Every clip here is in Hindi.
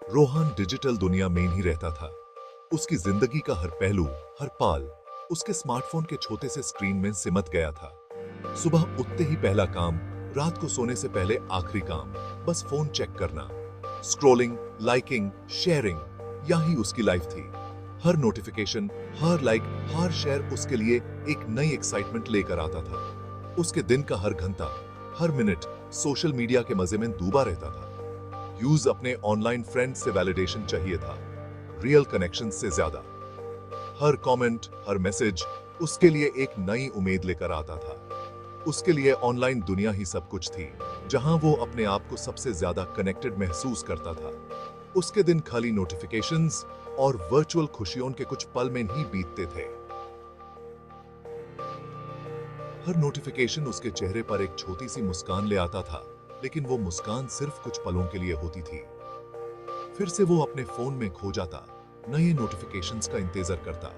रोहन डिजिटल दुनिया में ही रहता था। उसकी जिंदगी का हर पहलू, हर पाल उसके स्मार्टफोन के छोटे से स्क्रीन में सिमट गया था। सुबह उठते ही पहला काम, रात को सोने से पहले आखिरी काम, बस फोन चेक करना। स्क्रॉलिंग, लाइकिंग, शेयरिंग, यही उसकी लाइफ थी। हर नोटिफिकेशन, हर लाइक, हर शेयर उसके लिए एक नई एक्साइटमेंट लेकर आता था। उसके दिन का हर घंटा, हर मिनट सोशल मीडिया के मजे में डूबा रहता था। यूज अपने ऑनलाइन फ्रेंड से वैलिडेशन चाहिए था, रियल कनेक्शन से ज्यादा। हर कमेंट, हर मैसेज उसके लिए एक नई उम्मीद लेकर आता था। उसके लिए ऑनलाइन दुनिया ही सब कुछ थी, जहां वो अपने आप को सबसे ज्यादा कनेक्टेड महसूस करता था। उसके दिन खाली नोटिफिकेशंस और वर्चुअल खुशियों के कुछ पल में ही बीतते थे। हर नोटिफिकेशन उसके चेहरे पर एक छोटी सी मुस्कान ले आता था, लेकिन वो मुस्कान सिर्फ कुछ पलों के लिए होती थी। फिर से वो अपने फोन में खो जाता, नए नोटिफिकेशंस का इंतजार करता।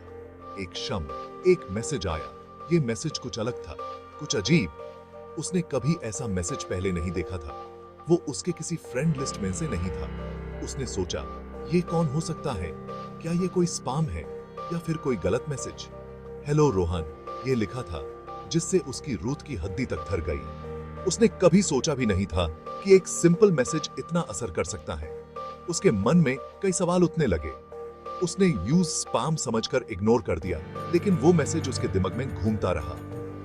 एक शम, एक मैसेज आया। ये मैसेज कुछ अलग था, कुछ अजीब। उसने कभी ऐसा मैसेज पहले नहीं देखा था। वो उसके किसी फ्रेंड लिस्ट में से नहीं था। उसने सोचा, ये कौन हो सकता है? क्या ये कोई स्पैम है या फिर कोई गलत मैसेज? हेलो रोहन, ये लिखा था, जिससे उसकी रूह की हड्डी तक थर गई। उसने कभी सोचा भी नहीं था कि एक सिंपल मैसेज इतना असर कर सकता है। उसके मन में कई सवाल उठने लगे। उसने यूज स्पैम समझकर इग्नोर कर दिया, लेकिन वो मैसेज उसके दिमाग में घूमता रहा।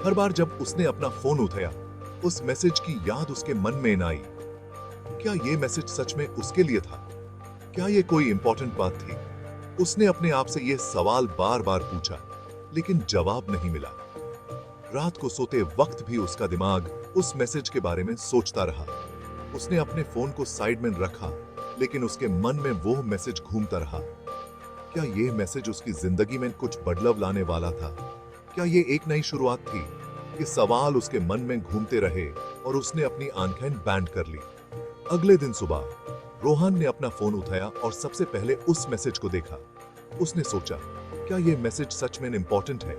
हर बार जब उसने अपना फोन उठाया, उस मैसेज की याद उसके मन में न आई। क्या ये मैसेज सच में उसके लिए था? क्या ये कोई इंपॉर्टेंट बात थी? उसने अपने आप से ये सवाल बार बार पूछा, लेकिन जवाब नहीं मिला। रात को सोते वक्त भी उसका दिमाग उस मैसेज के बारे में सोचता रहा। उसने अपने फोन को साइड में रखा, लेकिन उसके मन में वो मैसेज घूमता रहा। क्या ये मैसेज उसकी जिंदगी में कुछ बदलाव लाने वाला था? क्या ये एक नई शुरुआत थी? ये सवाल उसके मन में घूमते रहे और उसने अपनी आंखें बैंड कर ली। अगले दिन सुबह रोहन ने अपना फोन उठाया और सबसे पहले उस मैसेज को देखा। उसने सोचा, क्या ये मैसेज सच में इंपॉर्टेंट है?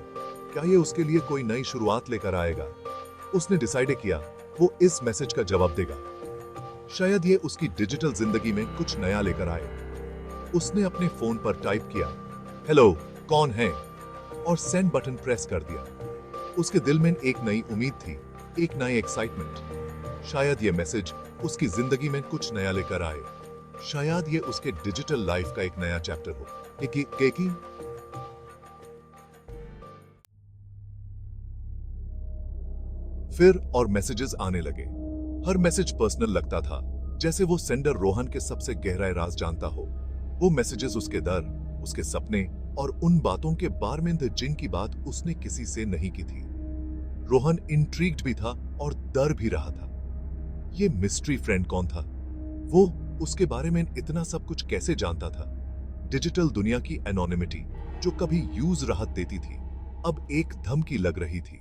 क्या ये उसके लिए कोई नई शुरुआत लेकर आएगा? उसने डिसाइड किया, वो इस मैसेज का जवाब देगा। शायद ये उसकी डिजिटल जिंदगी में कुछ नया लेकर आए। उसने अपने फोन पर टाइप किया, हेलो, कौन है? और सेंड बटन प्रेस कर दिया। उसके दिल में एक नई उम्मीद थी, एक नई एक्साइटमेंट। शायद ये मैसेज उसकी जिंदगी में कुछ नया लेकर आए। शायद ये उसके डिजिटल लाइफ का एक नया चैप्टर हो। केकी फिर और मैसेजेस आने लगे। हर मैसेज पर्सनल लगता था, जैसे वो सेंडर रोहन के सबसे गहरा राज जानता हो। वो मैसेजेस उसके डर, उसके सपने और उन बातों के बारे में थे जिनकी बात उसने किसी से नहीं की थी। रोहन इंट्रीग्ड भी था और डर भी रहा था। ये मिस्ट्री फ्रेंड कौन था? वो उसके बारे में इतना सब कुछ कैसे जानता था? डिजिटल दुनिया की एनोनिमिटी, जो कभी यूज राहत देती थी, अब एक धमकी लग रही थी।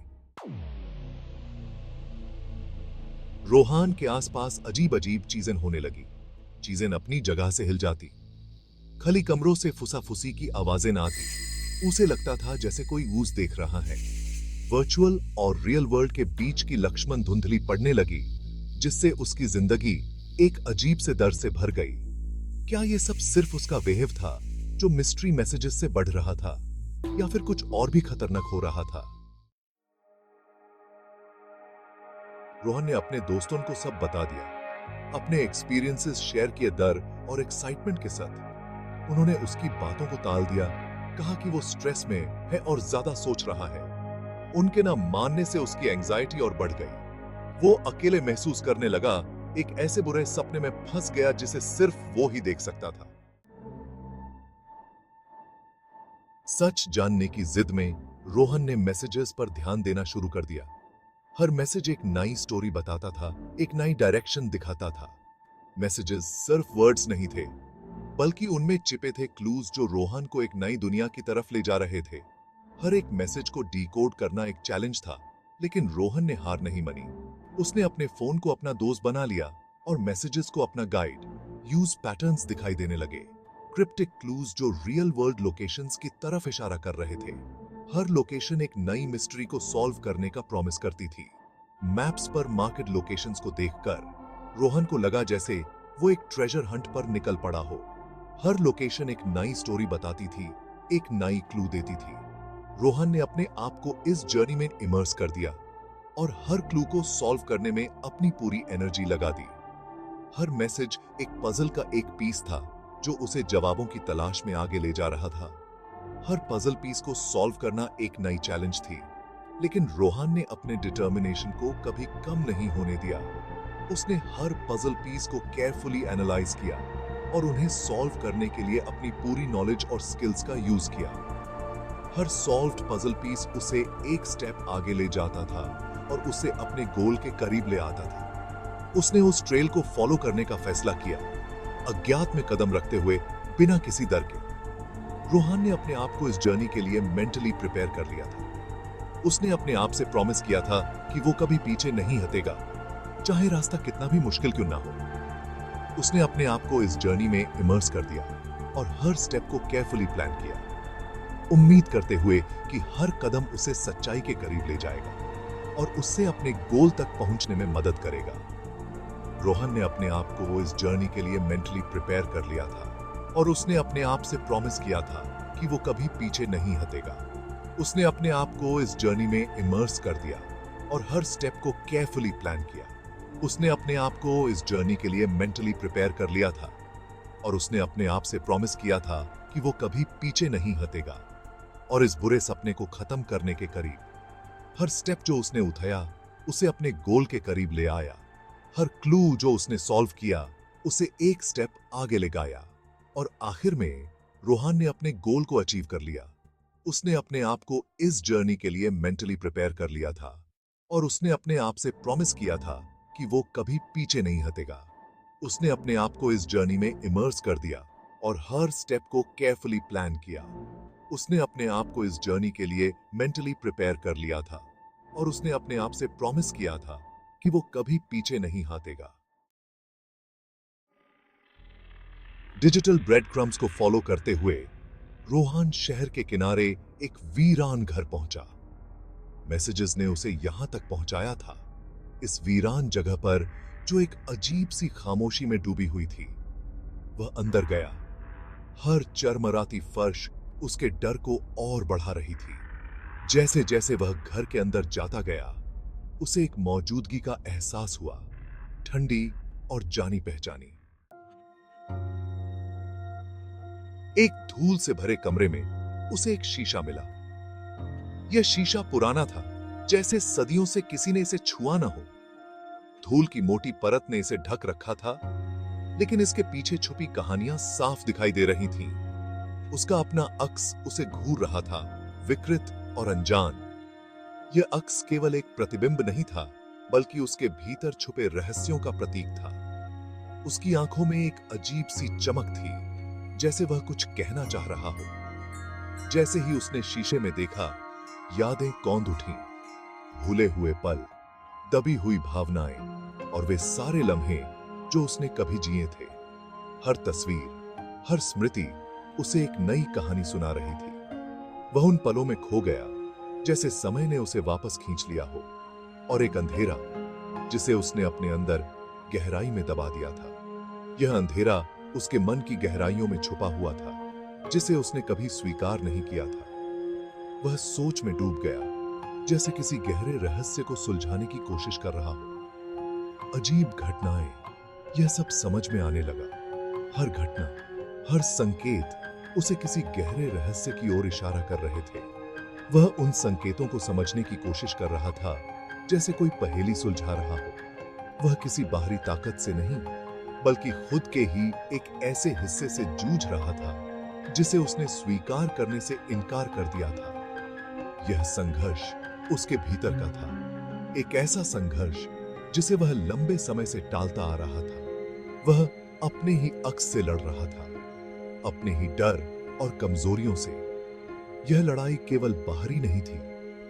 रोहान के आसपास अजीब अजीब चीजें होने लगी। चीजें अपनी जगह से हिल जाती। खाली कमरों से फुसाफुसी की आवाजें न आती। उसे लगता था जैसे कोई ऊज देख रहा है। वर्चुअल और रियल वर्ल्ड के बीच की लक्ष्मण धुंधली पड़ने लगी, जिससे उसकी जिंदगी एक अजीब से डर से भर गई। क्या ये सब सिर्फ उसका वेहव था, जो मिस्ट्री मैसेजेस से बढ़ रहा था, या फिर कुछ और भी खतरनाक हो रहा था? रोहन ने अपने दोस्तों को सब बता दिया, अपने एक्सपीरियंसेस शेयर किए डर और एक्साइटमेंट के साथ। उन्होंने उसकी बातों को टाल दिया, कहा कि वो स्ट्रेस में है और ज्यादा सोच रहा है। उनके ना मानने से उसकी एंजाइटी और बढ़ गई। वो अकेले महसूस करने लगा, एक ऐसे बुरे सपने में फंस गया जिसे सिर्फ वो ही देख सकता था। सच जानने की जिद में रोहन ने मैसेजेस पर ध्यान देना शुरू कर दिया। हर मैसेज एक नई स्टोरी बताता था, एक नई डायरेक्शन दिखाता था। मैसेजेस सिर्फ वर्ड्स नहीं थे, बल्कि उनमें छिपे थे क्लूज जो रोहन को एक नई दुनिया की तरफ ले जा रहे थे। हर एक मैसेज को डिकोड करना एक चैलेंज था, लेकिन रोहन ने हार नहीं मानी। उसने अपने फोन को अपना दोस्त बना लिया और मैसेजेस को अपना गाइड। यूज पैटर्न्स दिखाई देने लगे, क्रिप्टिक क्लूज जो रियल वर्ल्ड लोकेशंस की तरफ इशारा कर रहे थे। हर लोकेशन एक नई मिस्ट्री को सॉल्व करने का प्रॉमिस करती थी। मैप्स पर मार्केट लोकेशंस को देखकर रोहन को लगा जैसे वो एक ट्रेजर हंट पर निकल पड़ा हो। हर लोकेशन एक नई स्टोरी बताती थी, एक नई क्लू देती थी। रोहन ने अपने आप को इस जर्नी में इमर्स कर दिया और हर क्लू को सॉल्व करने में अपनी पूरी एनर्जी लगा दी। हर मैसेज एक पजल का एक पीस था जो उसे जवाबों की तलाश में आगे ले जा रहा था। हर पजल पीस को सॉल्व करना एक नई चैलेंज थी, लेकिन रोहन ने अपने डिटर्मिनेशन को कभी कम नहीं होने दिया। उसने हर पजल पीस को केयरफुली एनालाइज किया और उन्हें सॉल्व करने के लिए अपनी पूरी नॉलेज और स्किल्स का यूज किया। हर सॉल्व्ड पजल पीस उसे एक स्टेप आगे ले जाता था और उसे अपने गोल के करीब ले आता था। उसने उस ट्रेल को फॉलो करने का फैसला किया, अज्ञात में कदम रखते हुए, बिना किसी डर के। रोहन ने अपने आप को इस जर्नी के लिए मेंटली प्रिपेयर कर लिया था। उसने अपने आप से प्रॉमिस किया था कि वो कभी पीछे नहीं हटेगा, चाहे रास्ता कितना भी मुश्किल क्यों ना हो। उसने अपने आप को इस जर्नी में इमर्स कर दिया और हर स्टेप को केयरफुली प्लान किया, उम्मीद करते हुए कि हर कदम उसे सच्चाई के करीब ले जाएगा और उससे अपने गोल तक पहुंचने में मदद करेगा। रोहन ने अपने आप को इस जर्नी के लिए मेंटली प्रिपेयर कर लिया था और उसने अपने आप से प्रॉमिस किया था कि वो कभी पीछे नहीं हटेगा। उसने अपने आप को इस जर्नी में इमर्स कर दिया और हर स्टेप को केयरफुली प्लान किया। उसने अपने आप को इस जर्नी के लिए मेंटली प्रिपेयर कर लिया था और उसने अपने आप से प्रॉमिस किया था कि वो कभी पीछे नहीं हटेगा और इस बुरे सपने को खत्म करने के करीब। हर स्टेप जो उसने उठाया उसे अपने गोल के करीब ले आया। हर क्लू जो उसने सॉल्व किया उसे एक स्टेप आगे ले गया और आखिर में रोहन ने अपने गोल को अचीव कर लिया। उसने अपने आप को इस जर्नी के लिए मेंटली प्रिपेयर कर लिया था और उसने अपने आप से प्रॉमिस किया था कि वो कभी पीछे नहीं हटेगा। उसने अपने आप को इस जर्नी में इमर्स कर दिया और हर स्टेप को केयरफुली प्लान किया। उसने अपने आप को इस जर्नी के लिए मेंटली प्रिपेयर कर लिया था और उसने अपने आप से प्रॉमिस किया था कि वो कभी पीछे नहीं हटेगा। डिजिटल ब्रेड क्रम्स को फॉलो करते हुए रोहन शहर के किनारे एक वीरान घर पहुंचा। मैसेजेस ने उसे यहां तक पहुंचाया था, इस वीरान जगह पर जो एक अजीब सी खामोशी में डूबी हुई थी। वह अंदर गया। हर चरमराती फर्श उसके डर को और बढ़ा रही थी। जैसे जैसे वह घर के अंदर जाता गया, उसे एक मौजूदगी का एहसास हुआ, ठंडी और जानी पहचानी। एक धूल से भरे कमरे में उसे एक शीशा मिला। यह शीशा पुराना था, जैसे सदियों से किसी ने इसे छुआ ना हो। धूल की मोटी परत ने इसे ढक रखा था, लेकिन इसके पीछे छुपी कहानियां साफ दिखाई दे रही थीं। उसका अपना अक्स उसे घूर रहा था, विकृत और अनजान। यह अक्स केवल एक प्रतिबिंब नहीं था, बल्कि उसके भीतर छुपे रहस्यों का प्रतीक था। उसकी आंखों में एक अजीब सी चमक थी, जैसे वह कुछ कहना चाह रहा हो। जैसे ही उसने शीशे में देखा, यादें कौंध उठीं, भूले हुए पल, दबी हुई भावनाएं और वे सारे लम्हे जो उसने कभी जिए थे। हर तस्वीर, हर स्मृति उसे एक नई कहानी सुना रही थी। वह उन पलों में खो गया जैसे समय ने उसे वापस खींच लिया हो, और एक अंधेरा जिसे उसने अपने अंदर गहराई में दबा दिया था। यह अंधेरा उसके मन की गहराइयों में छुपा हुआ था, जिसे उसने कभी स्वीकार नहीं किया था। वह सोच में डूब गया, जैसे किसी गहरे रहस्य को सुलझाने की कोशिश कर रहा हो। अजीब घटनाएं, यह सब समझ में आने लगा। हर घटना, हर संकेत उसे किसी गहरे रहस्य की ओर इशारा कर रहे थे। वह उन संकेतों को समझने की कोशिश कर रहा था, जैसे कोई पहेली सुलझा रहा हो। वह किसी बाहरी ताकत से नहीं, बल्कि खुद के ही एक ऐसे हिस्से से जूझ रहा था जिसे उसने स्वीकार करने से इनकार कर दिया था। यह संघर्ष उसके भीतर का था, एक ऐसा संघर्ष जिसे वह लंबे समय से टालता आ रहा था। वह अपने ही अक्स से लड़ रहा था, अपने ही डर और कमजोरियों से। यह लड़ाई केवल बाहरी नहीं थी,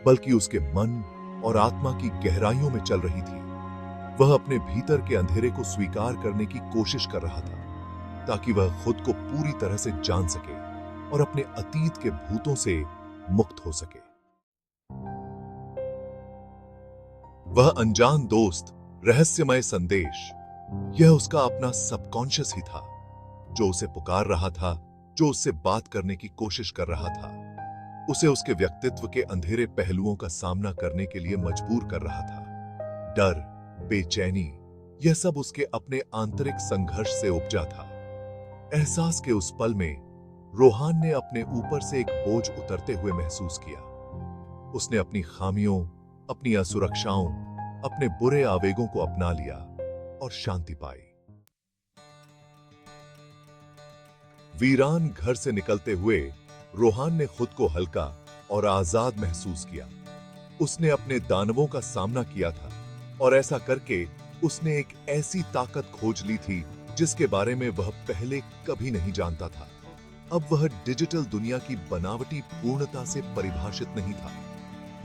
बल्कि उसके मन और आत्मा की गहराइयों में चल रही थी। वह अपने भीतर के अंधेरे को स्वीकार करने की कोशिश कर रहा था, ताकि वह खुद को पूरी तरह से जान सके और अपने अतीत के भूतों से मुक्त हो सके। वह अनजान दोस्त, रहस्यमय संदेश यह उसका अपना सबकॉन्शियस ही था, जो उसे पुकार रहा था, जो उससे बात करने की कोशिश कर रहा था, उसे उसके व्यक्तित्व के अंधेरे पहलुओं का सामना करने के लिए मजबूर कर रहा था। डर, बेचैनी, यह सब उसके अपने आंतरिक संघर्ष से उपजा था। एहसास के उस पल में रोहान ने अपने ऊपर से एक बोझ उतरते हुए महसूस किया। उसने अपनी खामियों, अपनी असुरक्षाओं, अपने बुरे आवेगों को अपना लिया और शांति पाई। वीरान घर से निकलते हुए रोहान ने खुद को हल्का और आजाद महसूस किया। उसने अपने दानवों का सामना किया था और ऐसा करके उसने एक ऐसी ताकत खोज ली थी जिसके बारे में वह पहले कभी नहीं जानता था। अब वह डिजिटल दुनिया की बनावटी पूर्णता से परिभाषित नहीं था।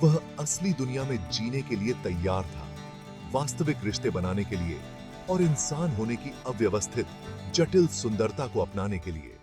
वह असली दुनिया में जीने के लिए तैयार था, वास्तविक रिश्ते बनाने के लिए और इंसान होने की अव्यवस्थित, जटिल सुंदरता को अपनाने के लिए।